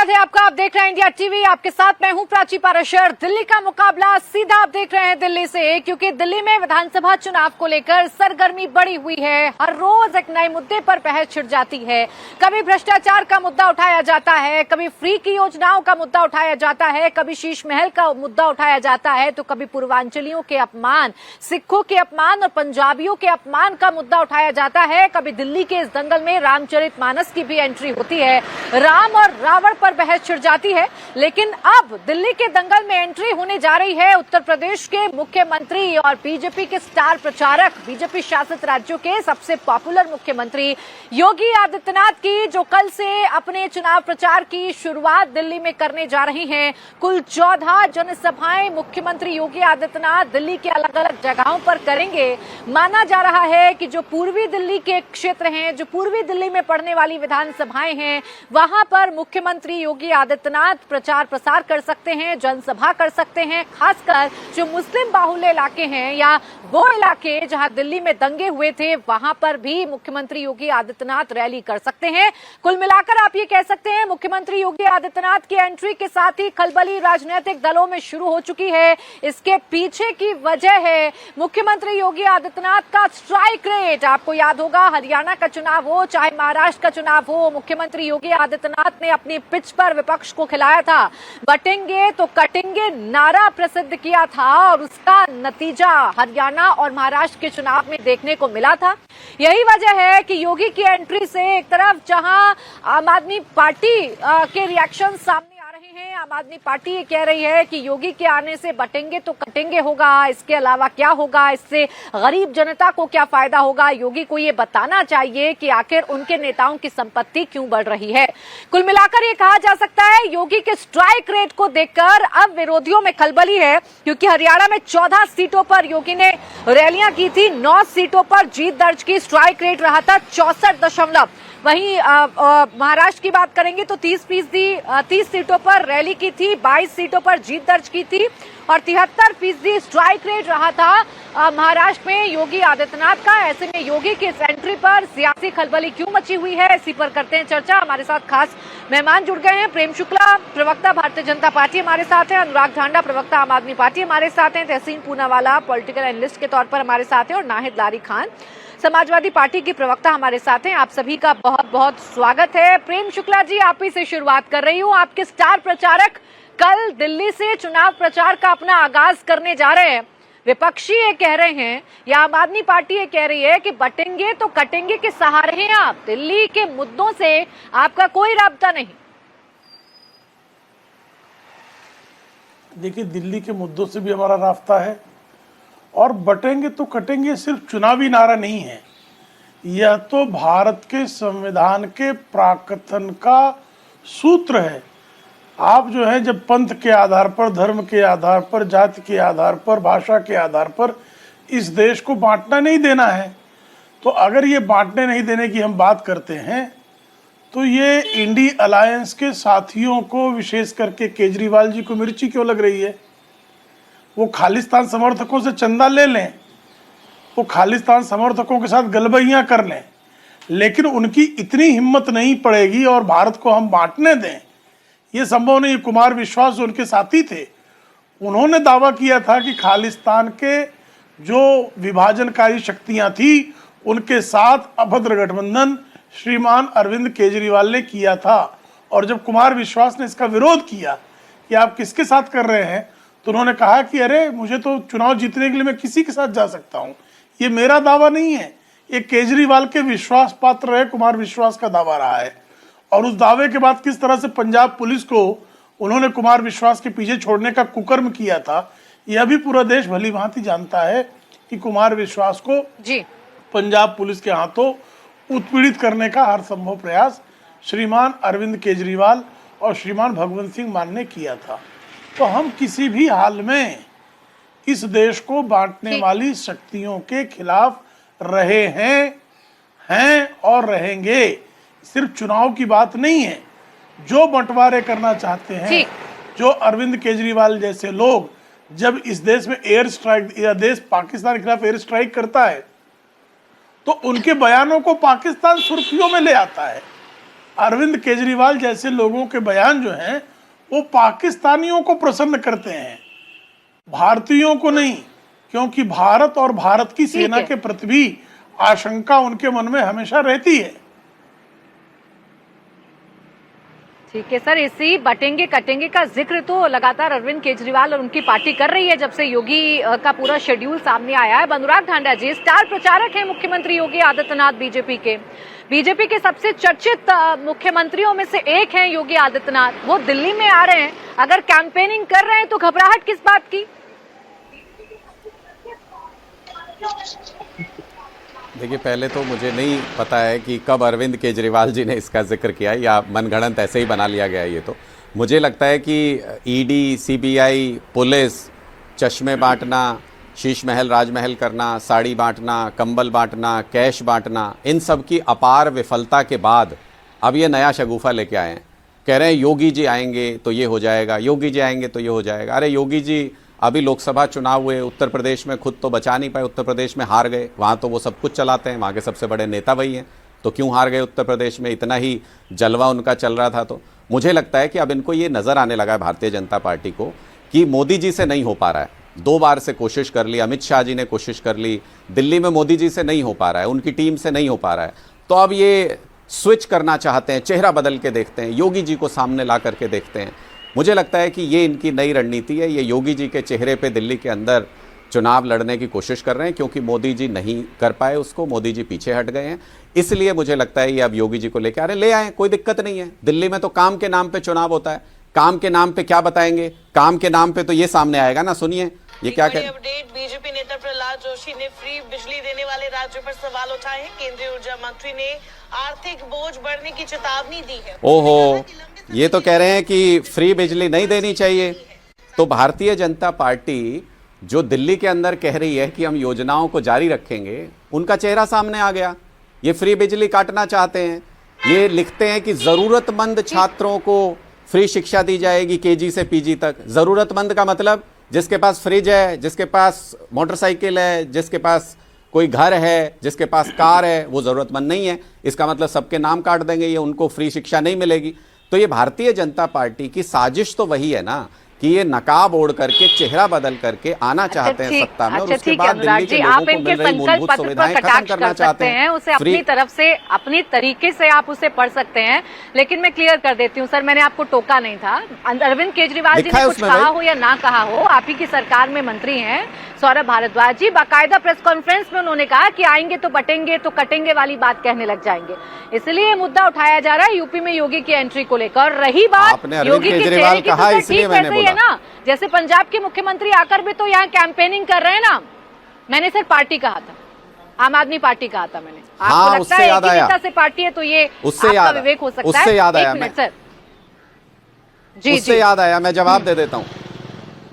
स्वागत है आपका। आप देख रहे हैं इंडिया टीवी, आपके साथ मैं हूं प्राची पाराशर। दिल्ली का मुकाबला सीधा आप देख रहे हैं दिल्ली से, क्योंकि दिल्ली में विधानसभा चुनाव को लेकर सरगर्मी बढ़ी हुई है। हर रोज एक नए मुद्दे पर बहस छिड़ जाती है। कभी भ्रष्टाचार का मुद्दा उठाया जाता है, कभी फ्री की योजनाओं का मुद्दा उठाया जाता है, कभी शीश महल का मुद्दा उठाया जाता है, तो कभी पूर्वांचलियों के अपमान, सिखों के अपमान और पंजाबियों के अपमान का मुद्दा उठाया जाता है। कभी दिल्ली के इस दंगल में रामचरितमानस की भी एंट्री होती है, राम और रावण पर बहस छिड़ जाती है। लेकिन अब दिल्ली के दंगल में एंट्री होने जा रही है उत्तर प्रदेश के मुख्यमंत्री और बीजेपी के स्टार प्रचारक, बीजेपी शासित राज्यों के सबसे पॉपुलर मुख्यमंत्री योगी आदित्यनाथ की, जो कल से अपने चुनाव प्रचार की शुरुआत दिल्ली में करने जा रही हैं। कुल 14 जनसभाएं मुख्यमंत्री योगी आदित्यनाथ दिल्ली के अलग अलग जगहों पर करेंगे। माना जा रहा है कि जो पूर्वी दिल्ली के क्षेत्र हैं, जो पूर्वी दिल्ली में पड़ने वाली विधानसभाएं हैं, वहां पर मुख्यमंत्री योगी आदित्यनाथ प्रचार प्रसार कर सकते हैं, जनसभा कर सकते हैं। खासकर जो मुस्लिम बाहुल्य इलाके हैं या वो इलाके जहां दिल्ली में दंगे हुए थे, वहां पर भी मुख्यमंत्री योगी आदित्यनाथ रैली कर सकते हैं। कुल मिलाकर आप ये कह सकते हैं मुख्यमंत्री योगी आदित्यनाथ की एंट्री के साथ ही खलबली राजनीतिक दलों में शुरू हो चुकी है। इसके पीछे की वजह है मुख्यमंत्री योगी आदित्यनाथ का स्ट्राइक रेट। आपको याद होगा, हरियाणा का चुनाव हो चाहे महाराष्ट्र का चुनाव हो, मुख्यमंत्री योगी आदित्यनाथ ने अपनी पिच पर विपक्ष को खिलाया था, बटेंगे तो कटेंगे नारा प्रसिद्ध किया था, और उसका नतीजा हरियाणा और महाराष्ट्र के चुनाव में देखने को मिला था। यही वजह है कि योगी की एंट्री से एक तरफ जहां आम आदमी पार्टी के रिएक्शन सामने आ रहे हैं, आम आदमी पार्टी ये कह रही है कि योगी के आने से बटेंगे तो कटेंगे होगा, इसके अलावा क्या होगा, इससे गरीब जनता को क्या फायदा होगा। योगी को ये बताना चाहिए कि आखिर उनके नेताओं की संपत्ति क्यों बढ़ रही है। कुल मिलाकर ये कहा जा सकता है योगी के स्ट्राइक रेट को देखकर अब विरोधियों में खलबली है, क्योंकि हरियाणा में 14 सीटों पर योगी ने रैलियां की थी, 9 सीटों पर जीत दर्ज की। स्ट्राइक रेट रहा था 64%। वहीं महाराष्ट्र की बात करेंगे तो 30 सीटों पर रैली की थी, 22 सीटों पर जीत दर्ज की थी, और 73% स्ट्राइक रेट रहा था महाराष्ट्र में योगी आदित्यनाथ का। ऐसे में योगी की इस एंट्री पर सियासी खलबली क्यों मची हुई है, इसी पर करते हैं चर्चा। हमारे साथ खास मेहमान जुड़ गए हैं। प्रेम शुक्ला, प्रवक्ता भारतीय जनता पार्टी, हमारे साथ हैं। अनुराग ढांडा, प्रवक्ता आम आदमी पार्टी, हमारे साथ हैं। तहसीन पूनावाला, पॉलिटिकल एनालिस्ट के तौर पर हमारे साथ हैं। और नाहिद लारी खान, समाजवादी पार्टी की प्रवक्ता, हमारे साथ हैं। आप सभी का बहुत बहुत स्वागत है। प्रेम शुक्ला जी, आप ही से शुरुआत कर रही हूँ। आपके स्टार प्रचारक कल दिल्ली से चुनाव प्रचार का अपना आगाज करने जा रहे हैं। विपक्षी ये कह रहे हैं या आम आदमी पार्टी ये कह रही है कि बटेंगे तो कटेंगे के सहारे हैं आप, दिल्ली के मुद्दों से आपका कोई राब्ता नहीं। देखिए, दिल्ली के मुद्दों से भी हमारा राब्ता है, और बटेंगे तो कटेंगे सिर्फ चुनावी नारा नहीं है, यह तो भारत के संविधान के प्राकथन का सूत्र है। आप जो है, जब पंथ के आधार पर, धर्म के आधार पर, जाति के आधार पर, भाषा के आधार पर इस देश को बांटना नहीं देना है, तो अगर ये बांटने नहीं देने की हम बात करते हैं, तो ये इंडी अलायंस के साथियों को, विशेष करके केजरीवाल जी को मिर्ची क्यों लग रही है? वो खालिस्तान समर्थकों से चंदा ले लें, वो खालिस्तान समर्थकों के साथ गलबैयां कर लें, लेकिन उनकी इतनी हिम्मत नहीं पड़ेगी और भारत को हम बांटने दें, ये संभव नहीं। कुमार विश्वास जो उनके साथी थे, उन्होंने दावा किया था कि खालिस्तान के जो विभाजनकारी शक्तियां थी, उनके साथ अभद्र गठबंधन श्रीमान अरविंद केजरीवाल ने किया था। और जब कुमार विश्वास ने इसका विरोध किया कि आप किसके साथ कर रहे हैं, तो उन्होंने कहा कि अरे, मुझे तो चुनाव जीतने के लिए मैं किसी के साथ जा सकता हूं, ये मेरा दावा नहीं है, ये केजरीवाल के विश्वास पात्र है, कुमार विश्वास का दावा रहा है। और उस दावे के बाद किस तरह से पंजाब पुलिस को उन्होंने कुमार विश्वास के पीछे छोड़ने का कुकर्म किया था, यह भी पूरा देश भली भांति जानता है कि कुमार विश्वास को जी पंजाब पुलिस के हाथों उत्पीड़ित करने का हर संभव प्रयास श्रीमान अरविंद केजरीवाल और श्रीमान भगवंत सिंह मान ने किया था। तो हम किसी भी हाल में इस देश को बांटने वाली शक्तियों के खिलाफ रहे हैं और रहेंगे। सिर्फ चुनाव की बात नहीं है, जो बंटवारे करना चाहते हैं, जो अरविंद केजरीवाल जैसे लोग जब इस देश में एयर स्ट्राइक या देश पाकिस्तान के खिलाफ एयर स्ट्राइक करता है, तो उनके बयानों को पाकिस्तान सुर्खियों में ले आता है। अरविंद केजरीवाल जैसे लोगों के बयान जो हैं वो पाकिस्तानियों को प्रसन्न करते हैं, भारतीयों को नहीं, क्योंकि भारत और भारत की सेना के प्रति भी आशंका उनके मन में हमेशा रहती है। ठीक है सर, इसी बटेंगे कटेंगे का जिक्र तो लगातार अरविंद केजरीवाल और उनकी पार्टी कर रही है जब से योगी का पूरा शेड्यूल सामने आया है। अनुराग ठांडा जी स्टार प्रचारक हैं मुख्यमंत्री योगी आदित्यनाथ बीजेपी के सबसे चर्चित मुख्यमंत्रियों में से एक हैं योगी आदित्यनाथ। वो दिल्ली में आ रहे हैं, अगर कैंपेनिंग कर रहे हैं तो घबराहट किस बात की? देखिए, पहले तो मुझे नहीं पता है कि कब अरविंद केजरीवाल जी ने इसका जिक्र किया या मनगढ़ंत ऐसे ही बना लिया गया। ये तो मुझे लगता है कि ईडी, सीबीआई, पुलिस, चश्मे बांटना, शीश महल राजमहल करना, साड़ी बांटना, कंबल बांटना, कैश बांटना, इन सब की अपार विफलता के बाद अब ये नया शगुफा लेके आए हैं। कह रहे हैं योगी जी आएंगे तो ये हो जाएगा, योगी जी आएंगे तो ये हो जाएगा। अरे योगी जी अभी लोकसभा चुनाव हुए, उत्तर प्रदेश में खुद तो बचा नहीं पाए, उत्तर प्रदेश में हार गए। वहाँ तो वो सब कुछ चलाते हैं, वहाँ के सबसे बड़े नेता वही हैं, तो क्यों हार गए उत्तर प्रदेश में? इतना ही जलवा उनका चल रहा था। तो मुझे लगता है कि अब इनको ये नज़र आने लगा है भारतीय जनता पार्टी को कि मोदी जी से नहीं हो पा रहा है। 2 बार से कोशिश कर ली, अमित शाह जी ने कोशिश कर ली, दिल्ली में मोदी जी से नहीं हो पा रहा है, उनकी टीम से नहीं हो पा रहा है। तो अब ये स्विच करना चाहते हैं, चेहरा बदल के देखते हैं, योगी जी को सामने ला करके देखते हैं। मुझे लगता है कि ये इनकी नई रणनीति है। ये योगी जी के चेहरे पे दिल्ली के अंदर चुनाव लड़ने की कोशिश कर रहे हैं, क्योंकि मोदी जी नहीं कर पाए उसको, मोदी जी पीछे हट गए हैं। इसलिए मुझे लगता है ये अब योगी जी को लेकर आ रहे, ले आए, कोई दिक्कत नहीं है। दिल्ली में तो काम के नाम पे चुनाव होता है, काम के नाम पे क्या बताएंगे? काम के नाम पे तो ये सामने आएगा ना, सुनिए ये क्या कहते हैं। अपडेट, बीजेपी नेता प्रहलाद जोशी ने फ्री बिजली देने वाले राज्यों पर सवाल उठाए हैं। केंद्रीय ऊर्जा मंत्री ने आर्थिक बोझ बढ़ने की चेतावनी दी है। ओहो, ये तो कह रहे हैं कि फ्री बिजली नहीं देनी चाहिए। तो भारतीय जनता पार्टी जो दिल्ली के अंदर कह रही है कि हम योजनाओं को जारी रखेंगे, उनका चेहरा सामने आ गया। ये फ्री बिजली काटना चाहते हैं। ये लिखते हैं कि जरूरतमंद छात्रों को फ्री शिक्षा दी जाएगी, केजी से पीजी तक। जरूरतमंद का मतलब जिसके पास फ्रिज है, जिसके पास मोटरसाइकिल है, जिसके पास कोई घर है, जिसके पास कार है, वो जरूरतमंद नहीं है। इसका मतलब सबके नाम काट देंगे, ये उनको फ्री शिक्षा नहीं मिलेगी। तो ये भारतीय जनता पार्टी की साजिश तो वही है ना कि ये नकाब ओढ़ करके, चेहरा बदल करके आना चाहते हैं सत्ता में, और उसके बाद दिल्ली के लोगों को मिल रही मूलभूत सुविधाएं खत्म करना चाहते हैं। उसे अपनी तरफ से, अपनी तरीके से आप उसे पढ़ सकते हैं। लेकिन मैं क्लियर कर देती हूँ सर, मैंने आपको टोका नहीं था। अरविंद केजरीवाल जी ने कुछ कहा हो या ना कहा हो, आप ही की सरकार में मंत्री हैं सौरभ भारद्वाज जी, बाकायदा प्रेस कॉन्फ्रेंस में उन्होंने कहा कि आएंगे तो बटेंगे तो कटेंगे वाली बात कहने लग जाएंगे। इसलिए मुद्दा उठाया जा रहा है यूपी में योगी की एंट्री को लेकर। रही बात योगी के चेहरे की, तो ठीक वैसे ही है ना, जैसे पंजाब के मुख्यमंत्री आकर भी तो यहाँ कैंपेनिंग कर रहे हैं ना। मैंने सर पार्टी कहा था, आम आदमी पार्टी कहा था मैंने। आपको लगता है एक नेता से पार्टी है तो ये आपका विवेक हो सकता है? उससे याद आया, सर जी, उससे याद आया, मैं जवाब दे देता हूँ।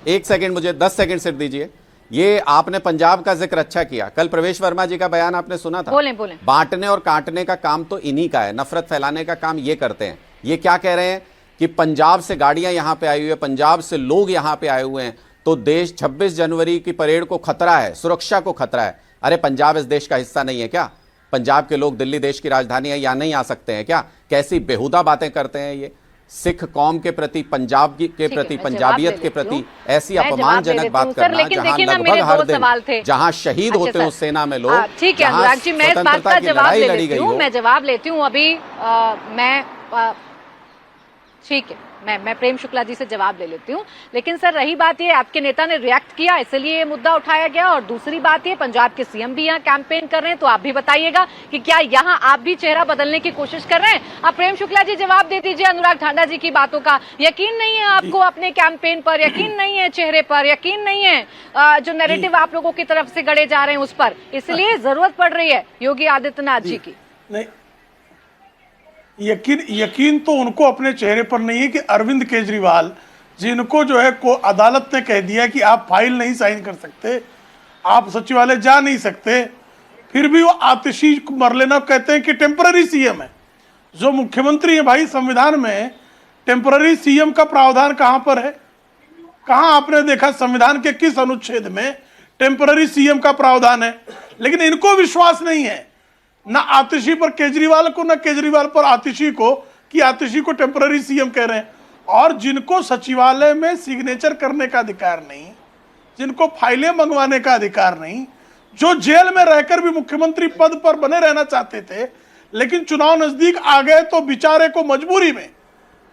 1 सेकंड, मुझे 10 सेकंड सिर्फ दीजिए। ये आपने पंजाब का जिक्र अच्छा किया, कल प्रवेश वर्मा जी का बयान आपने सुना था। बोलें। बांटने और काटने का काम तो इन्हीं का है, नफरत फैलाने का काम ये करते हैं। ये क्या कह रहे हैं कि पंजाब से गाड़ियां यहां पे आई हुई है, पंजाब से लोग यहां पे आए हुए हैं, तो देश 26 जनवरी की परेड को खतरा है, सुरक्षा को खतरा है। अरे पंजाब इस देश का हिस्सा नहीं है क्या? पंजाब के लोग दिल्ली देश की राजधानी है, यहां नहीं आ सकते हैं क्या? कैसी बेहुदा बातें करते हैं ये। सिख कौम के प्रति, पंजाब के प्रति, पंजाबियत के प्रति ऐसी अपमानजनक बात करना, जहां लगभग हर दिन जहां शहीद होते हैं उस सेना में लोग। ठीक है अनुराग जी, मैं इस बात का जवाब ले लेती हूँ, मैं जवाब लेती हूँ अभी। ठीक है, मैं प्रेम शुक्ला जी से जवाब ले लेती हूँ। लेकिन सर रही बात ये, आपके नेता ने रिएक्ट किया इसलिए ये मुद्दा उठाया गया, और दूसरी बात ये पंजाब के सीएम भी यहाँ कैंपेन कर रहे हैं, तो आप भी बताइएगा कि क्या यहाँ आप भी चेहरा बदलने की कोशिश कर रहे हैं? आप प्रेम शुक्ला जी जवाब दे दीजिए अनुराग ठांडा जी की बातों का। यकीन नहीं है आपको अपने कैंपेन पर, यकीन नहीं है चेहरे पर, यकीन नहीं है जो नैरेटिव आप लोगों की तरफ से गढ़े जा रहे हैं उस पर, इसलिए जरूरत पड़ रही है योगी आदित्यनाथ जी की। नहीं, यकीन तो उनको अपने चेहरे पर नहीं है कि अरविंद केजरीवाल, जिनको जो है को अदालत ने कह दिया कि आप फाइल नहीं साइन कर सकते, आप सचिवालय जा नहीं सकते, फिर भी वो आतिशी मर लेना कहते हैं कि टेम्पररी सीएम है। जो मुख्यमंत्री है भाई, संविधान में टेम्पररी सीएम का प्रावधान कहां पर है? कहां आपने देखा संविधान के किस अनुच्छेद में टेम्पररी सीएम का प्रावधान है? लेकिन इनको विश्वास नहीं है, ना आतिशी पर केजरीवाल को, ना केजरीवाल पर आतिशी को, कि आतिशी को टेम्पररी सीएम कह रहे हैं, और जिनको सचिवालय में सिग्नेचर करने का अधिकार नहीं, जिनको फाइलें मंगवाने का अधिकार नहीं, जो जेल में रहकर भी मुख्यमंत्री पद पर बने रहना चाहते थे, लेकिन चुनाव नजदीक आ गए तो बेचारे को मजबूरी में,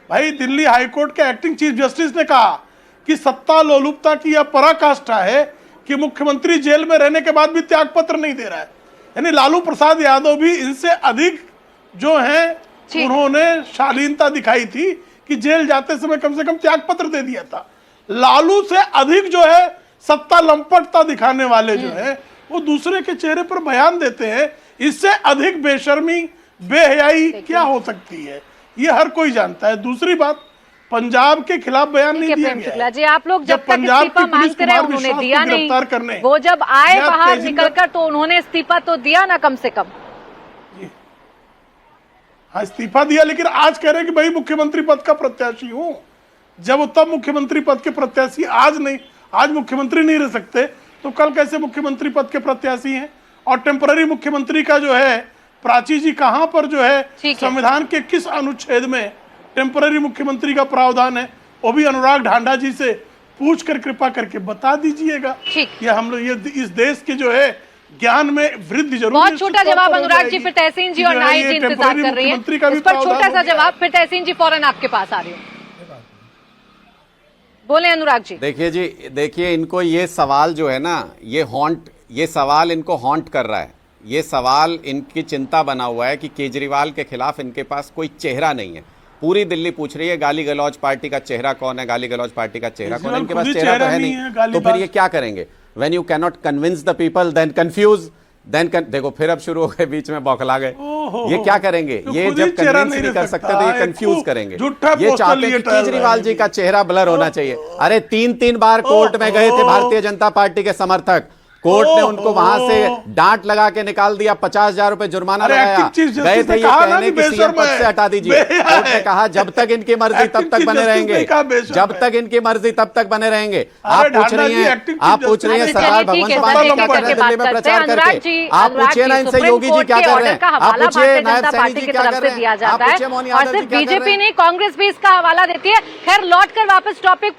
भाई दिल्ली हाईकोर्ट के एक्टिंग चीफ जस्टिस ने कहा कि सत्ता लोलुपता की यह पराकाष्ठा है कि मुख्यमंत्री जेल में रहने के बाद भी त्यागपत्र नहीं दे रहा है। यानी लालू प्रसाद यादव भी इनसे अधिक जो है उन्होंने शालीनता दिखाई थी कि जेल जाते समय कम से कम त्यागपत्र दे दिया था। लालू से अधिक जो है सत्ता लंपटता दिखाने वाले जो है वो दूसरे के चेहरे पर बयान देते हैं। इससे अधिक बेशर्मी बेहयाई क्या हो सकती है, ये हर कोई जानता है। दूसरी बात, पंजाब के खिलाफ बयान नहीं दिया गया जी, आप लोग जब तक इस्तीफा मांगते रहे उन्होंने दिया नहीं, वो जब आए बाहर निकलकर तो उन्होंने इस्तीफा तो दिया ना कम से कम। हाँ इस्तीफा दिया, लेकिन आज कह रहे हैं कि भाई मुख्यमंत्री पद का प्रत्याशी हूं। जब वो तब मुख्यमंत्री पद के प्रत्याशी आज नहीं, आज मुख्यमंत्री नहीं रह सकते तो कल कैसे मुख्यमंत्री पद के प्रत्याशी हैं? और टेम्पररी मुख्यमंत्री का जो है प्राची जी कहां पर जो है संविधान के किस अनुच्छेद में टेम्पररी मुख्यमंत्री का प्रावधान है, वो भी अनुराग ढांडा जी से पूछ कर कृपा करके बता दीजिएगा। ये हम लोग ये इस देश के जो है ज्ञान में वृद्धि जरूर। बहुत छोटा जवाब अनुराग जी, फिर तहसीन जी और नाई जी इंतजार कर रही हैं इस पर छोटा सा जवाब, फिर तहसीन जी फौरन आपके पास आ रही हूँ। बोले अनुराग जी। देखिए जी, देखिए इनको ये सवाल जो है ना, ये सवाल इनको हॉन्ट कर रहा है। ये सवाल इनकी चिंता बना हुआ है कि केजरीवाल के खिलाफ इनके पास कोई चेहरा नहीं है। पूरी दिल्ली पूछ रही है गाली गलौज पार्टी का चेहरा कौन है, गाली गलौज पार्टी का चेहरा कौन है। इनके पास चेहरा तो है नहीं, तो फिर ये क्या करेंगे? When you can not convince the people then confuse, देखो फिर अब शुरू हो गए, बीच में बौखला गए। ये क्या करेंगे? ये जब कन्विंस नहीं कर सकते तो ये कंफ्यूज करेंगे। ये चाहते हैं कि केजरीवाल जी का चेहरा ब्लर होना चाहिए। अरे 3 बार कोर्ट में गए थे भारतीय जनता पार्टी के समर्थक, कोर्ट ने उनको वहां से डांट लगा के निकाल दिया, 50,000 रुपए जुर्माना लगाया। गए थे ये कहने की सीएम पद से हटा दीजिए, कोर्ट ने कहा जब तक इनकी मर्जी तब तक बने रहेंगे, जब तक इनकी मर्जी तब तक बने रहेंगे। आप पूछ रही हैं सरदार भगवंत मान जी क्या कर रहे हैं दिल्ली में प्रचार करके? आप पूछिए ना इनसे योगी जी क्या कर रहे हैं, आप पूछिए नायब सैनी जी क्या कर रहे हैं, आप पूछिए मोहन यादव जी क्या कर रहे हैं। बीजेपी नहीं, कांग्रेस भी इसका हवाला देती है। खैर लौटकर वापस टॉपिक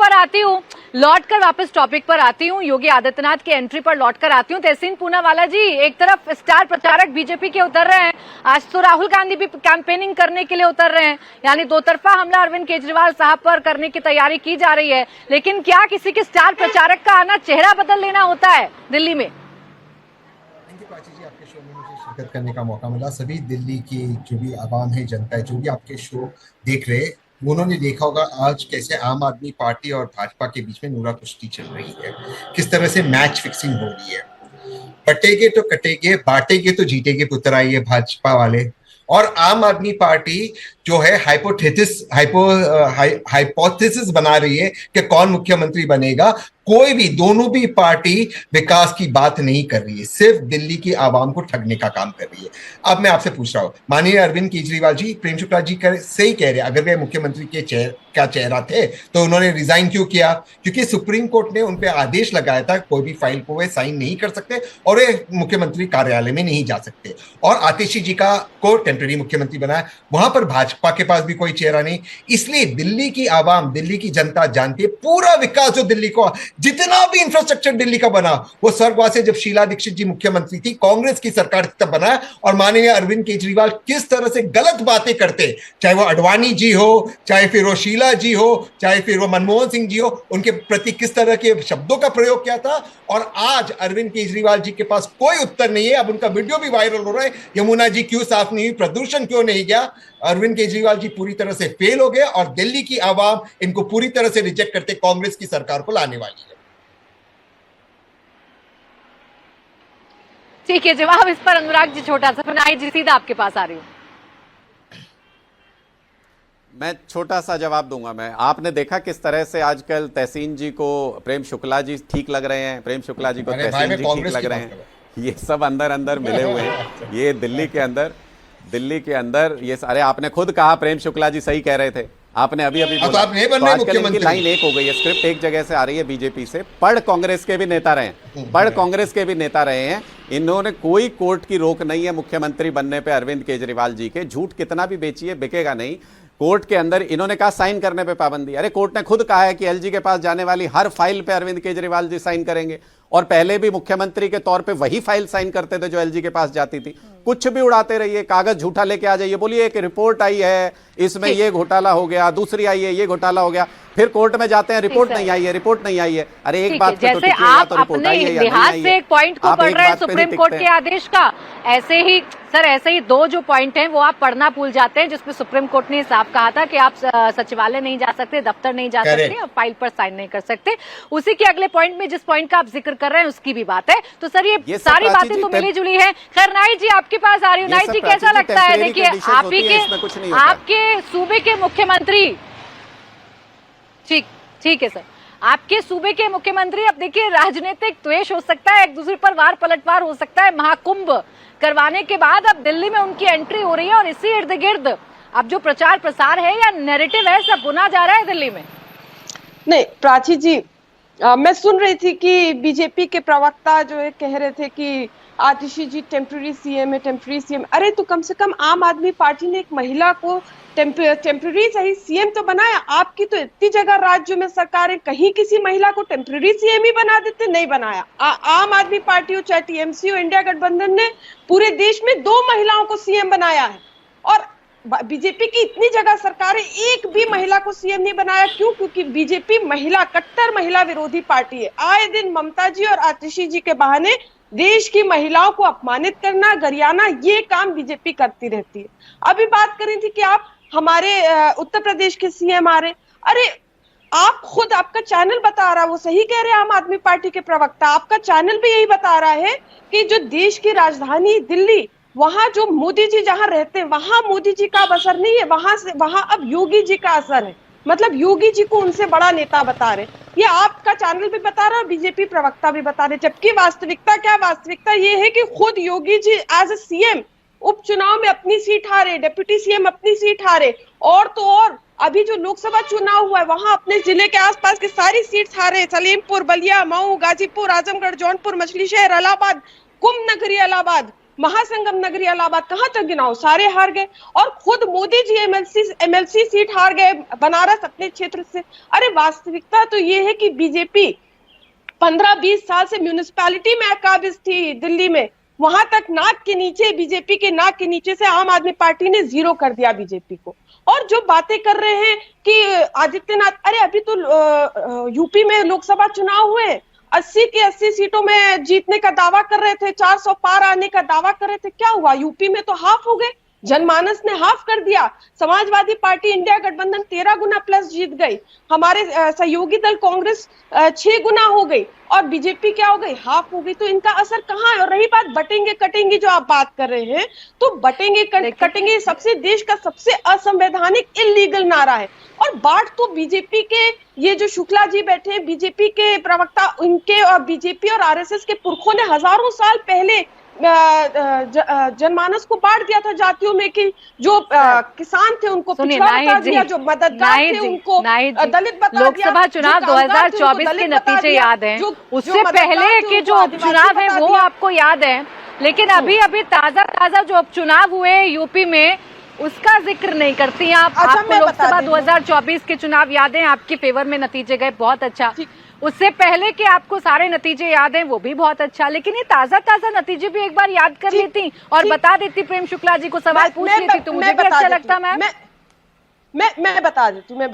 पर आती हूँ, योगी आदित्यनाथ की एंट्री पर लौटकर आती हूँ। तहसीन पूनावाला जी, एक तरफ स्टार प्रचारक बीजेपी के उतर रहे हैं, आज तो राहुल गांधी भी कैंपेनिंग करने के लिए उतर रहे हैं, यानी दो तरफा हमला अरविंद केजरीवाल साहब पर करने की तैयारी की जा रही है। लेकिन क्या किसी के स्टार प्रचारक का आना चेहरा बदल लेना होता है दिल्ली में? आपके शो में मुझे शिरकत करने का मौका मिला। सभी दिल्ली की जो भी आवाम है, जनता है, जो भी आपके शो देख रहे, उन्होंने देखा होगा आज कैसे आम आदमी पार्टी और भाजपा के बीच में नूरा कुश्ती चल रही है, किस तरह से मैच फिक्सिंग हो रही है। बटेगे तो कटेगे, बांटेगे तो जीतेगे पुत्र आई है भाजपा वाले, और आम आदमी पार्टी जो है हाइपोथेसिस बना रही है कि कौन मुख्यमंत्री बनेगा। कोई भी, दोनों भी पार्टी विकास की बात नहीं कर रही है, सिर्फ दिल्ली की आवाम को ठगने का काम कर रही है। अब मैं आपसे पूछ रहा हूं, माननीय अरविंद केजरीवाल जी, प्रेम शुक्ला जी सही कह रहे हैं, अगर वे मुख्यमंत्री के चेहरा थे तो उन्होंने रिजाइन क्यों किया? क्योंकि सुप्रीम कोर्ट ने उन पे आदेश लगाया था कोई भी फाइल को वे साइन नहीं कर सकते और वे मुख्यमंत्री कार्यालय में नहीं जा सकते। और आतिशी जी को टेम्पररी मुख्यमंत्री बनाया, वहां पर भाजपा के पास भी कोई चेहरा नहीं। इसलिए दिल्ली की आवाम, दिल्ली की जनता जानती है पूरा विकास जो दिल्ली को, जितना भी इंफ्रास्ट्रक्चर दिल्ली का बना, वो स्वर्गवासी जब शीला दीक्षित जी मुख्यमंत्री थी, कांग्रेस की सरकार तब बनाया। और माननीय अरविंद केजरीवाल किस तरह से गलत बातें करते, चाहे वो अडवाणी जी हो, चाहे फिर वो शीला जी हो, चाहे फिर वो मनमोहन सिंह जी हो, उनके प्रति किस तरह के शब्दों का प्रयोग किया था। और आज अरविंद केजरीवाल जी के पास कोई उत्तर नहीं है। अब उनका वीडियो भी वायरल हो रहा है, यमुना जी क्यों साफ नहीं हुई, प्रदूषण क्यों नहीं गया। अरविंद केजरीवाल जी पूरी तरह से फेल हो गए और दिल्ली की आवाम इनको पूरी तरह से रिजेक्ट करते कांग्रेस की सरकार को लाने वाली है। ठीक है, जवाब इस पर अनुराग जी छोटा सा, नाई जी सीधा आपके पास आ रही हूँ। मैं छोटा सा जवाब दूंगा। मैं, आपने देखा किस तरह से आजकल तहसीन जी को प्रेम शुक्ला जी ठीक लग रहे हैं, प्रेम शुक्ला जी को तहसीन जी ठीक लग रहे हैं। ये सब अंदर अंदर मिले हुए हैं। ये दिल्ली के अंदर ये सारे, आपने खुद कहा प्रेम शुक्ला जी सही कह रहे थे, आपने अभी बोला। तो आजकल इनकी लाइन एक हो गई है, स्क्रिप्ट एक जगह से आ रही है बीजेपी से। पढ़ कांग्रेस के भी नेता रहे हैं, इन्होंने कोई कोर्ट की रोक नहीं है मुख्यमंत्री बनने पे अरविंद केजरीवाल जी के। झूठ कितना भी बेचिए बिकेगा नहीं। कोर्ट के अंदर इन्होंने कहा साइन करने पे पाबंदी। अरे कोर्ट ने खुद कहा है कि एलजी के पास जाने वाली हर फाइल पे अरविंद केजरीवाल जी साइन करेंगे, और पहले भी मुख्यमंत्री के तौर पे वही फाइल साइन करते थे जो एलजी के पास जाती थी। कुछ भी उड़ाते रहिए, कागज झूठा लेके आ जाइए, बोलिए एक रिपोर्ट आई है इसमें ये घोटाला हो गया, दूसरी आई है ये घोटाला हो गया, फिर कोर्ट में जाते हैं रिपोर्ट नहीं आई है, रिपोर्ट नहीं आई है। अरे एक बात पे तो जैसे आप अपने लिहाज से एक पॉइंट को पढ़ रहे हैं सुप्रीम कोर्ट के आदेश का, ऐसे ही सर ऐसे ही दो जो पॉइंट हैं वो आप पढ़ना भूल जाते हैं, जिसमें सुप्रीम कोर्ट ने साफ कहा था कि आप सचिवालय नहीं जा सकते, दफ्तर नहीं जा सकते, आप फाइल पर साइन नहीं कर सकते। उसी के अगले पॉइंट में जिस पॉइंट का आप जिक्र कर रहे हैं उसकी भी बात है। तो सर ये सारी बातें तो मिली जुली है। खैर नाइट जी आपके पास आ रही हूँ। नाइट जी कैसा लगता है? देखिए आपके सूबे के मुख्यमंत्री, ठीक है सर, आपके सूबे के मुख्यमंत्री, अब देखिए राजनीतिक द्वेष हो सकता है, एक दूसरे पर वार पलटवार हो सकता है, महाकुंभ करवाने के बाद अब दिल्ली में उनकी एंट्री हो रही है और इसी इर्द गिर्द अब जो प्रचार प्रसार है या नैरेटिव है सब बुना जा रहा है दिल्ली में। नहीं प्राची जी, मैं सुन रही थी कि बीजेपी के प्रवक्ता जो है कह रहे थे कि आतिशी जी टेम्पररी सीएम है, टेम्पररी सीएम। अरे तो कम से कम आम आदमी पार्टी ने एक महिला को टेम्पररी सही सीएम तो बनाया। आपकी तो इतनी जगह राज्य में सरकार है, कहीं किसी महिला को टेम्पररी सीएम ही बना देते, नहीं बनाया। आम आदमी पार्टी हो चाहे टीएमसी हो, इंडिया गठबंधन ने पूरे देश में 2 महिलाओं को सीएम बनाया है, और बीजेपी की इतनी जगह सरकार है, एक भी महिला को सीएम नहीं बनाया। क्यों? क्योंकि बीजेपी महिला कट्टर महिला विरोधी पार्टी है। आए दिन ममता जी और आतिशी जी के बहाने देश की महिलाओं को अपमानित करना, गरियाना, ये काम बीजेपी करती रहती है। अभी बात कर रही थी कि आप हमारे उत्तर प्रदेश के सीएम आ रहे, अरे आप खुद, आपका चैनल बता रहा, वो सही कह रहे हैं आम आदमी पार्टी के प्रवक्ता, आपका चैनल भी यही बता रहा है कि जो देश की राजधानी दिल्ली, वहां जो मोदी जी जहां रहते हैं वहां मोदी जी का असर नहीं है, वहां अब योगी जी का असर है। मतलब योगी जी को उनसे बड़ा नेता बता रहे, ये आपका चैनल भी बता रहा है, बीजेपी प्रवक्ता भी बता रहे। जबकि वास्तविकता क्या? वास्तविकता ये है कि खुद Yogi ji as a CM उपचुनाव में अपनी सीट हारे, डिप्टी सीएम अपनी सीट हारे, और तो और अभी जो लोकसभा चुनाव हुआ है वहां अपने जिले के आसपास की सारी सीट हारे। सलीमपुर, बलिया, मऊ, गाजीपुर, आजमगढ़, जौनपुर, मछली शहर, इलाहाबाद, कुंभ नगरी इलाहाबाद, महासंगम नगरी इलाहाबाद, कहां तक गिनाओ, सारे हार गए। और खुद मोदी जी एमएलसी सीट हार गए, बनारस अपने क्षेत्र से। अरे वास्तविकता तो ये है कि बीजेपी 15-20 साल से म्यूनिसिपैलिटी में काबिज थी दिल्ली में, वहां तक नाक के नीचे, बीजेपी के नाक के नीचे से आम आदमी पार्टी ने 0 कर दिया बीजेपी को। और जो बातें कर रहे हैं कि आदित्यनाथ, अरे अभी तो यूपी में लोकसभा चुनाव हुए, 80 की 80 सीटों में जीतने का दावा कर रहे थे, 400 पार आने का दावा कर रहे थे। क्या हुआ? यूपी में तो हाफ हो गए, जनमानस ने हाफ कर दिया। समाजवादी पार्टी इंडिया गठबंधन 13 गुना प्लस जीत गई, हमारे सहयोगी दल कांग्रेस 6 गुना हो गई, और बीजेपी क्या हो गई? हाफ हो गई। तो इनका असर कहाँ है? और रही बात बटेंगे कटेंगे जो आप बात कर रहे हैं, तो बटेंगे कटेंगे सबसे देश का सबसे असंवैधानिक इल्लीगल नारा है। और बात तो बीजेपी के ये जो शुक्ला जी बैठे हैं, बीजेपी के प्रवक्ता, उनके और बीजेपी और आरएसएस के पुरखों ने हजारों साल पहले जनमानस को बांट दिया था जातियों में, कि जो किसान थे उनको पिछड़ा बता दिया, जो मददगार थे उनको दलित बता दिया। लोकसभा चुनाव 2024 के नतीजे याद हैं, उससे पहले के जो उपचुनाव है वो आपको याद है, लेकिन अभी ताजा जो उपचुनाव हुए यूपी में उसका जिक्र नहीं करती आप। आपको लोकसभा 2024 के चुनाव याद है, आपके फेवर में नतीजे गए, बहुत अच्छा। उससे पहले के आपको सारे नतीजे याद हैं, वो भी बहुत अच्छा। लेकिन ये ताजा नतीजे भी एक बार याद कर लेती और बता देती प्रेम शुक्ला जी को, सवाल पूछ लेती तो मुझे भी अच्छा लगता। मैं बता देती हूँ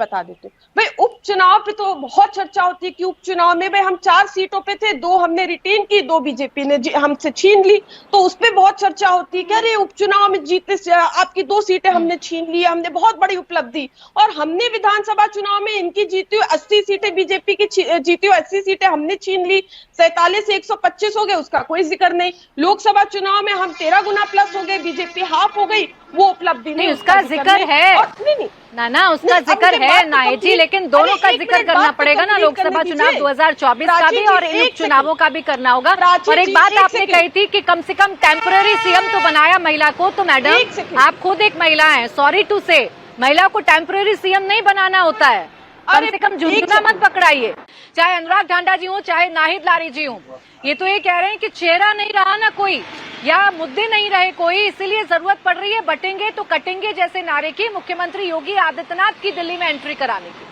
भाई, उपचुनाव पे तो बहुत चर्चा होती है कि उपचुनाव में भाई हम 4 सीटों पे थे, 2 हमने रिटेन की, 2 बीजेपी ने हमसे छीन ली, तो उस पे बहुत चर्चा होती है कि अरे उपचुनाव में जीतने आपकी 2 सीटें हमने छीन ली, हमने बहुत बड़ी उपलब्धि। और हमने विधानसभा चुनाव में इनकी जीती हुई 80 सीटें, बीजेपी की जीती हुई 80 सीटें हमने छीन ली, 47 से 125 हो गए, उसका कोई जिक्र नहीं। लोकसभा चुनाव में हम 13 गुना प्लस हो गए, बीजेपी हाफ हो गई, वो उपलब्धि नहीं, उसका जिक्र है ना उसका जिक्र है नायक जी, लेकिन दोनों का जिक्र करना पड़ेगा ना, लोकसभा चुनाव 2024 का भी और इन चुनावों का भी करना होगा। और एक बात आपने कही थी कि कम से कम टेम्पररी सीएम तो बनाया महिला को, तो मैडम आप खुद एक महिला हैं, सॉरी टू से, महिला को टेम्पररी सीएम नहीं बनाना होता है, कम से कम झुंझुना मत पकड़ाइए, चाहे अनुराग ढांडा जी हो चाहे नाहिद लारी जी हो। ये तो ये कह रहे हैं कि चेहरा नहीं रहा ना कोई, या मुद्दे नहीं रहे कोई, इसीलिए जरूरत पड़ रही है बटेंगे तो कटेंगे जैसे नारे की मुख्यमंत्री योगी आदित्यनाथ की दिल्ली में एंट्री कराने की।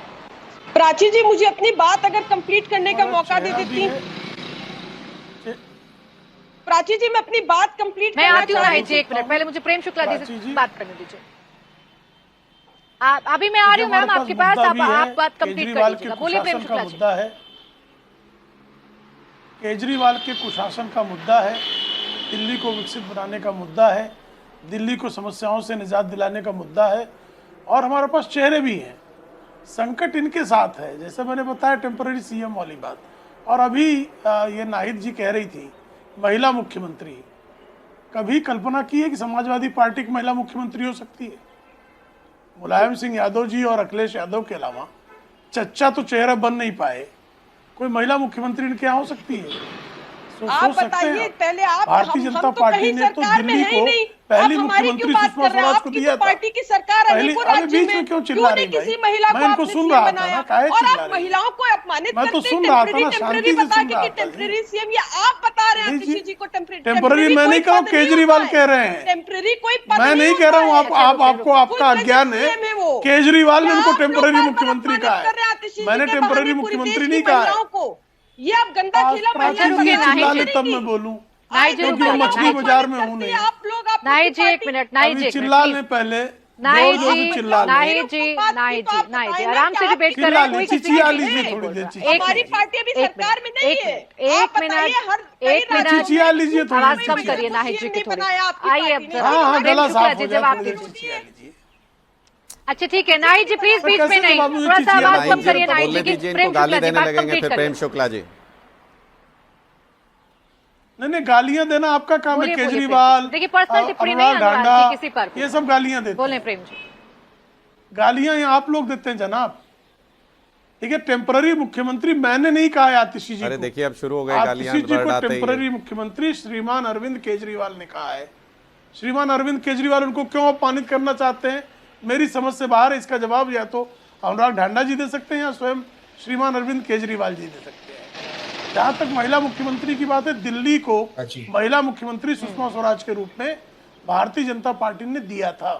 प्राची जी, मुझे अपनी बात अगर कंप्लीट करने का मौका दे देती। प्राची जी, मैं अपनी बात कंप्लीट मैं आती हूँ नाहिद जी, एक मिनट, पहले मुझे प्रेम शुक्ला जी से बात करने दीजिए। अभी मैं आ रही हूँ मैम आपके पास, आप बात कंप्लीट कर लीजिएगा। बोलिए प्रेम शुक्ला जी। मुद्दा है केजरीवाल के कुशासन का मुद्दा है, दिल्ली को विकसित बनाने का मुद्दा है, दिल्ली को समस्याओं से निजात दिलाने का मुद्दा है, और हमारे पास चेहरे भी हैं। संकट इनके साथ है, जैसे मैंने बताया टेम्पररी सीएम वाली बात। और अभी ये नाहिद जी कह रही थी महिला मुख्यमंत्री, कभी कल्पना की है कि समाजवादी पार्टी की महिला मुख्यमंत्री हो सकती है? मुलायम सिंह यादव जी और अखिलेश यादव के अलावा चच्चा तो चेहरा बन नहीं पाए, कोई महिला मुख्यमंत्री इनके यहाँ हो सकती है? आप बताइए पहले, आप भारतीय जनता पार्टी ने तो दिल्ली को पहली मुख्यमंत्री सुषमा स्वराज को दिया था। पार्टी की सरकार है, पहले बीच में क्यों चिल्ला रही किसी महिला मैं इनको सुन रहा था ना, काहे और चिल्ला आप रही? महिलाओं को अपमानित मैं तो करते सुन रहा था ना, टेम्पररी शांति से बता सुन के रहा कि था। टेम्पररी सीएम, ये आप बता रहे हैं आतिशी जी को टेम्पररी मैं नहीं कह रहा हूँ, केजरीवाल कह रहे हैं। टेम्पररी कोई पद मैं नहीं कह रहा हूँ, आपको आपका अज्ञान है। केजरीवाल ने उनको टेम्पररी मुख्यमंत्री कहा है, मैंने टेम्पररी मुख्यमंत्री नहीं कहा है। ये आप गंदा खेला चिल्ला ले तब मैं बोलूं, क्योंकि मैं मछली बाजार में हूँ नहीं। आप लोग नाहिद जी एक मिनट, नाहिद जी चिल्ला ले पहले, नाहिद जोर जी, से चिल्ला ले। नाहिद जी, नाहिद जी, नाहिद जी, आराम से डिबेट कर रहे हैं, कोई किसी चिचिया लीजिए थोड़ी देर, हमारी पार्टी अभी सरकार में नहीं है। एक मिनट, चिचिया लीजिए थोड़ी, आवाज कम करिए नाहिद जी की थोड़ी। आइए अब हाँ प्रेम गला शुक्ला साफ जी हो जवाब जाए, दीजिए। चिचिया लीजिए। अच्छा ठीक है नाहिद जी, प्लीज बीच में नहीं, थोड़ा सा आवाज कम करिए नाहिद जी की। दीजिए, प्रेम इनको गाली शुक्ला जी देने बात लगेंगे कंप्लीट फिर। प्रेम करिए। शुक्ला जी, नहीं गालियां देना आपका काम है। बोलिए, बोलिए, केजरीवाल, देखिए, पर्सनल टिप्पणी नहीं, अनुराग अनुराग ढांडा, जी, किसी पर भी। ये सब गालियां देते बोले हैं। प्रेम जी, गालियां यहाँ आप लोग देते हैं जनाब। ठीक है, टेम्पररी मुख्यमंत्री मैंने नहीं कहा है आतिशी जी अरे को। देखिए अब शुरू हो गए गालियां, आतिशी जी को बरड़ाते ही। टेम्पररी मुख्यमंत्री श्रीमान अरविंद केजरीवाल ने कहा है। श्रीमान अरविंद केजरीवाल उनको क्यों अपमानित करना चाहते हैं, मेरी समझ से बाहर है। इसका जवाब या तो अनुराग ढांडा जी दे सकते हैं या स्वयं श्रीमान अरविंद केजरीवाल जी दे सकते हैं। जहां तक महिला मुख्यमंत्री की बात है, दिल्ली को महिला मुख्यमंत्री सुषमा स्वराज के रूप में भारतीय जनता पार्टी ने दिया था।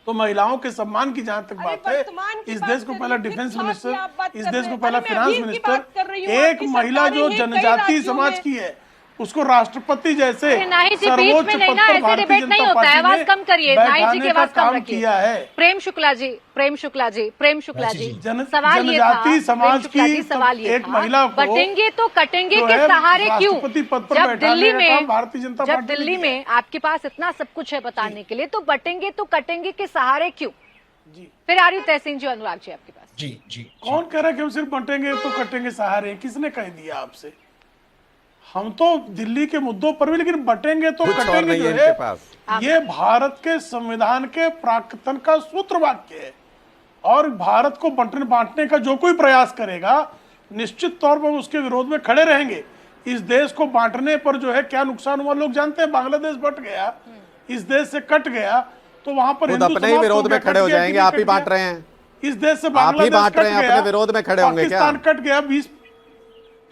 तो महिलाओं के सम्मान की जहां तक बात है, इस देश को पहला डिफेंस मिनिस्टर, इस देश को पहला फाइनेंस मिनिस्टर, एक महिला जो जनजातीय समाज की है उसको राष्ट्रपति जैसे सर्वोच्च पद पर भारतीय जनता पार्टी ने बैठाने का काम किया है। प्रेम शुक्ला जी, प्रेम शुक्ला जी, प्रेम शुक्ला जी, सवाल ये जनजातीय था, समाज प्रेम शुक्ला जी, की सवाल ये एक था, महिला को बटेंगे तो कटेंगे जो के है सहारे क्यों? राष्ट्रपति पद पर जब बैठाने दिल्ली का काम में, भारतीय जनता जब पार्टी ने दिल्ली किया। में आपके पास इतना सब कुछ है बताने के लिए, तो बटेंगे तो कटेंगे के सहारे क्यों? जी फिर आ रही तहसीन जी, अनुराग जी आपके पास। जी जी कौन कह रहा है कि हम सिर्फ बटेंगे तो कटेंगे सहारे? किसने कह दिया आपसे? हम तो दिल्ली के मुद्दों पर भी, लेकिन बटेंगे तो कुछ और कटेंगे नहीं जो है इनके है, पास। ये भारत के संविधान के प्राक्तन का सूत्र वाक्य है। और भारत को बांटने का जो कोई प्रयास करेगा, निश्चित तौर पर उसके विरोध में खड़े रहेंगे। इस देश को बांटने पर जो है क्या नुकसान हुआ लोग जानते हैं। बांग्लादेश बट गया, इस देश से कट गया, तो वहां पर खुद अपने ही विरोध में खड़े हो जाएंगे। आप ही बांट रहे हैं, इस देश से आप ही बांग्लादेश बांट रहे कट हैं, गया, अपने विरोध में खड़े होंगे क्या? पाकिस्तान कट गया,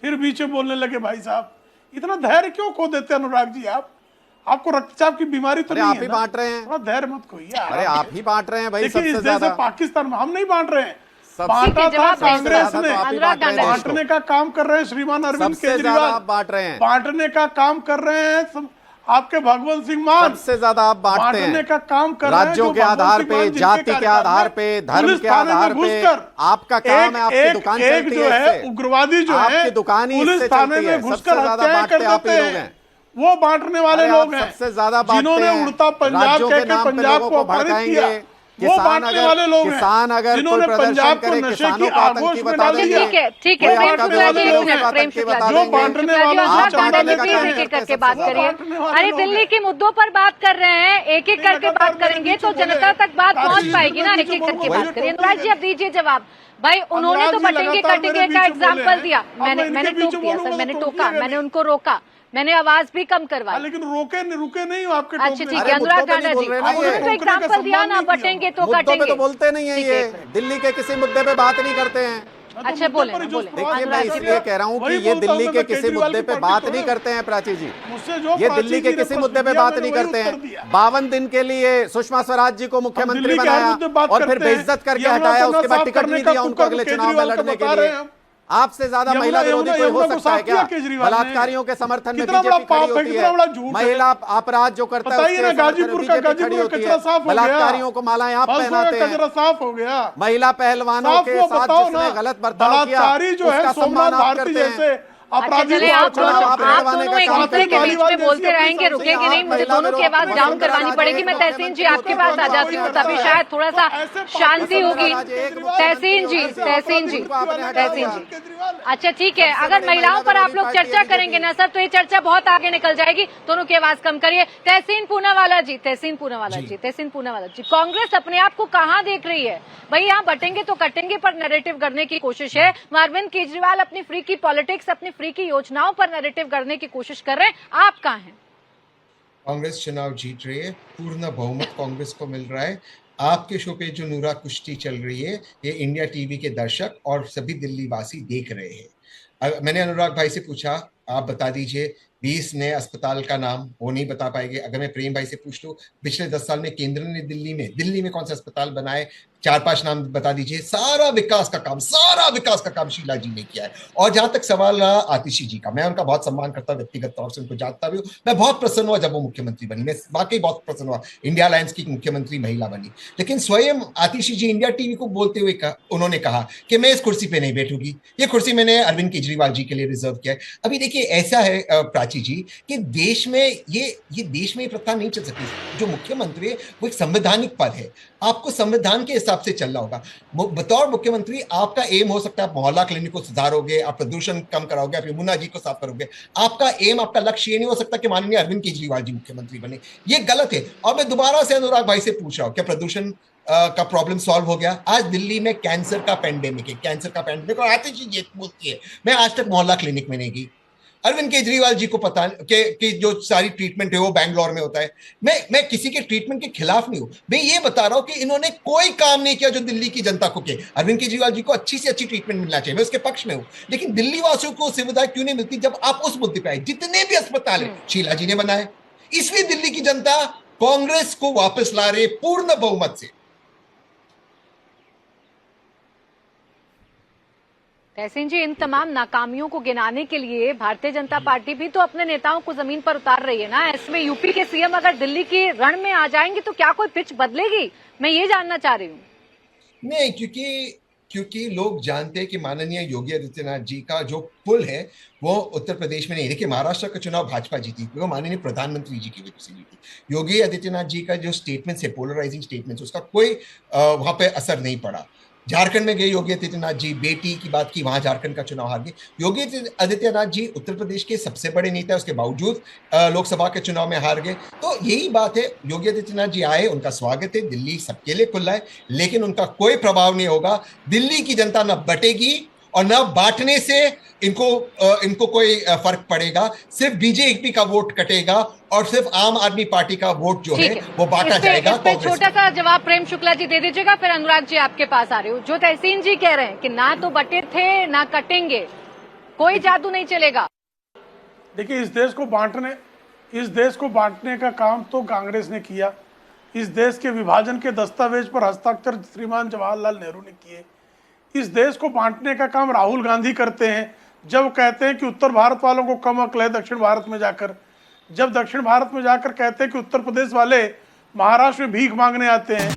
फिर बीच में बोलने लगे। भाई साहब इतना धैर्य क्यों खो देते हैं अनुराग जी? आपको रक्तचाप की बीमारी तो नहीं है? आप ही बांट रहे हैं, थोड़ा धैर्य मत खोइए। अरे आप ही बांट रहे हैं भाई। देखिए, इस सबसे देश ज्यादा से पाकिस्तान में हम नहीं बांट रहे हैं, सबसे बांटा था जवाब कांग्रेस तो ने। आप ही बांट रहे हैं देश को। बांटने का काम कर रहे हैं श्रीमान अरविंद सबसे ज्यादा केजरीवाल, आप बांट रहे हैं। बांटने का काम कर रहे हैं आपके भगवंत सिंह मान। सबसे ज्यादा आप बांटते बांटने हैं का काम कर रहे हैं राज्यों जो के आधार भगवंत पे, सिंह मान, जाति जिनके के आधार कार्यकाल पे, में धर्म पुलिस के थाने में आधार पे। घुसकर आपका काम है, आपकी दुकान एक चलती जो है है इससे। उग्रवादी जो है आपकी दुकान ही पुलिस इससे थाने चलती है। में सबसे घुसकर ज्यादा हत्याएं बांटते कर आप ही देते लोग हैं। हैं। वो बांटने वाले अरे लोग आप हैं सबसे ज्यादा बांटते जिन्होंने हैं। उड़ता पंजाब राज्यों कह के के नाम पे पंजाब लोगों को को अपमानित भड़काएंगे। किया। वो किसान बांटने अगर- वाले लोग किसान हैं अगर जिन्होंने कोई प्रदर्शन पंजाब को करे, नशे किसानों की को आगोश आतंकी में बता डाल देंगे। दिया। ठीक है, ठीक है, कोई प्रेम आपका शुक्ला जी, विरोधी एक लोग मिनट, हैं, प्रेम आतंकी शुक्ला बता जी, जो देंगे। बांटने शुक्ला जी, वाला अनुराग जो ढांडा जी, बांटने प्लीज का एक एक है, करके सबसे बात ज्यादा करिए। बांटने वाले अरे लोग दिल्ली हैं। के मुद्दों पर बात कर रहे हैं, एक एक करके लगातार बात करेंगे मेरे तो बीच में जनता बोले। तक बात पहुंच काशी पाएगी ना। मेरे एक एक बीच में करके बोले, बात करिए। वही अनुराग जी अब दीजिए जवाब। भाई उन्होंने तो अनुराग जी बटेंगे लगातार कटेंगे मेरे का बीच में बोले एग्जाम्पल हैं। दिया, अब मैं मैंने इनके टोक बीच में दिया बोलूंगा सर, तो मैंने टोकिएगा टोका, नहीं। मैंने उनको रोका। मैंने आवाज भी कम करवाई। लेकिन रुके नहीं हो आपके अच्छा टोकने ठीक से। है अनुराग मुद्दों पे टांडा नहीं जी, बोल रहे ना उन्होंने ये। तो एग्जाम्पल दिया ना, बटेंगे तो मुद्दों पे काटेंगे। तो बोलते नहीं है ठीक ये, है। दिल्ली के किसी मुद्दे पे बात नहीं करते हैं। अच्छा बोले बोले। देखिए मैं इसलिए कह रहा हूँ कि ये दिल्ली के किसी मुद्दे पे बात नहीं करते हैं प्राची जी, ये दिल्ली के किसी मुद्दे पे बात नहीं करते हैं। 52 दिन के लिए सुष्मा स्वराज जी को मुख्यमंत्री बनाया और फिर बेइज्जत करके हटाया, उसके बाद टिकट नहीं दिया उनको अगले चुनाव में लड़ने के लिए। आपसे ज्यादा महिला विरोधी कोई हो सकता है क्या? बलात्कारियों के समर्थन में बीजेपी खड़ी होती है, महिला अपराध जो करता है उसके समर्थन में बीजेपी खड़ी होती है, बलात्कारियों को मालाएं आप पहनाते हैं, साफ हो गया। महिला पहलवानों के साथ जिसने गलत बर्ताव किया उसका सम्मान आप करते हैं। अच्छा चले आप दोनों एक दूसरे के बीच में बोलते रहेंगे, रुकेंगे नहीं, मुझे दोनों की आवाज डाउन करवानी पड़ेगी। मैं तहसीन जी आपके पास आ जाती हूँ, तभी शायद थोड़ा सा शांति होगी। तहसीन जी अच्छा ठीक है, अगर महिलाओं पर आप लोग चर्चा करेंगे ना सर तो ये चर्चा बहुत आगे निकल जाएगी। दोनों की आवाज कम करिए। तहसीन पूनावाला जी, कांग्रेस अपने आप को कहाँ देख रही है भाई? यहाँ बटेंगे तो कटेंगे पर नैरेटिव करने की कोशिश है। अरविंद केजरीवाल अपनी फ्री की पॉलिटिक्स, अपनी फ्री की योजनाओं पर नैरेटिव करने की कोशिश कर रहे हैं, आप कहाँ हैं? कांग्रेस चुनाव जीत रही है, पूर्ण बहुमत कांग्रेस को मिल रहा है। आपके शो पे जो नूरा कुश्ती चल रही है ये इंडिया टीवी के दर्शक और सभी दिल्ली वासी देख रहे हैं। मैंने अनुराग भाई से पूछा, आप बता दीजिए 20 नए अस्पताल का नाम, वो नहीं बता पाएंगे। अगर मैं प्रेम भाई से पूछ लूं पिछले 10 साल में केंद्र ने दिल्ली में कौन से अस्पताल बनाए, 4-5 नाम बता दीजिए। सारा विकास का काम शीला जी ने किया है। और जहां तक सवाल रहा आतिशी जी का, मैं उनका बहुत सम्मान करता हूं, व्यक्तिगत तौर से उनको जानता भी हूं। मैं बहुत प्रसन्न हुआ जब वो मुख्यमंत्री बनी, मैं वाकई बहुत प्रसन्न हुआ इंडिया अलायंस की मुख्यमंत्री महिला बनी। लेकिन स्वयं आतिशी जी इंडिया टीवी को बोलते हुए उन्होंने कहा कि मैं इस कुर्सी पे नहीं बैठूंगी, ये कुर्सी मैंने अरविंद केजरीवाल जी के लिए रिजर्व किया है। अभी देखिए ऐसा है प्राची जी कि देश में ये प्रथा नहीं चल सकती। जो मुख्यमंत्री है वो एक संवैधानिक पद है, आपको संविधान के हिसाब से चलना होगा। बतौर मुख्यमंत्री आपका एम हो सकता है आप मोहल्ला क्लिनिक को सुधारोगे, आप प्रदूषण कम कराओगे, आप यमुना जी को साफ करोगे। आपका एम, आपका लक्ष्य ये नहीं हो सकता कि माननीय अरविंद केजरीवाल जी मुख्यमंत्री बने, ये गलत है। और मैं दोबारा से अनुराग भाई से पूछ रहा हूं, क्या प्रदूषण का प्रॉब्लम सॉल्व हो गया? आज दिल्ली में कैंसर का पेंडेमिक है, और आतिशी जी बोलती है मैं आज तक मोहल्ला क्लिनिक में नहीं गई। अरविंद केजरीवाल जी को पता कि जो सारी ट्रीटमेंट है वो बैंगलोर में होता है। मैं किसी के ट्रीटमेंट के खिलाफ नहीं हूं, मैं ये बता रहा हूं कि इन्होंने कोई काम नहीं किया जो दिल्ली की जनता को किया। अरविंद केजरीवाल जी को अच्छी से अच्छी ट्रीटमेंट मिलना चाहिए, मैं उसके पक्ष में हूं, लेकिन दिल्ली वासियों को सुविधा क्यों नहीं मिलती? जब आप उस मुद्दे पे आए, जितने भी अस्पताल है शीला जी ने बनाए, इसलिए दिल्ली की जनता कांग्रेस को वापस ला रही पूर्ण बहुमत से। तहसीन जी, इन तमाम नाकामियों को गिनाने के लिए भारतीय जनता पार्टी भी तो अपने नेताओं को जमीन पर उतार रही है ना। इसमें यूपी के सीएम अगर दिल्ली की रण में आ जाएंगे तो क्या कोई पिच बदलेगी? मैं ये जानना चाह रही हूँ। नहीं, क्योंकि लोग जानते हैं कि माननीय योगी आदित्यनाथ जी का जो पुल है वो उत्तर प्रदेश में नहीं। देखिए महाराष्ट्र का चुनाव भाजपा जीती, वो माननीय प्रधानमंत्री जी की वजह से जीती। योगी आदित्यनाथ जी का जो स्टेटमेंट्स है, पोलराइजिंग स्टेटमेंट्स, उसका कोई वहां पे असर नहीं पड़ा। झारखंड में गए योगी आदित्यनाथ जी, बेटी की बात की, वहां झारखंड का चुनाव हार गए। योगी आदित्यनाथ जी उत्तर प्रदेश के सबसे बड़े नेता, उसके बावजूद लोकसभा के चुनाव में हार गए। तो यही बात है, योगी आदित्यनाथ जी आए, उनका स्वागत है, दिल्ली सबके लिए खुला है, लेकिन उनका कोई प्रभाव नहीं होगा। दिल्ली की जनता न बटेगी और न बांटने से इनको कोई फर्क पड़ेगा। सिर्फ बीजेपी का वोट कटेगा और सिर्फ आम आदमी पार्टी का वोट जो है वो बांटा जाएगा। छोटा सा जवाब प्रेम शुक्ला जी दे दीजिएगा, फिर अनुराग जी आपके पास आ रहे हो। जो तहसीन जी कह रहे हैं कि ना तो बटे थे ना कटेंगे, कोई जादू नहीं चलेगा। देखिए इस देश को बांटने का काम तो कांग्रेस ने किया। इस देश के विभाजन के दस्तावेज पर हस्ताक्षर श्रीमान जवाहरलाल नेहरू ने किए। इस देश को बांटने का काम राहुल गांधी करते हैं, जब कहते हैं कि उत्तर भारत वालों को कम अक्ल है दक्षिण भारत में जाकर, जब दक्षिण भारत में जाकर कहते हैं कि उत्तर प्रदेश वाले महाराष्ट्र में भीख मांगने आते हैं।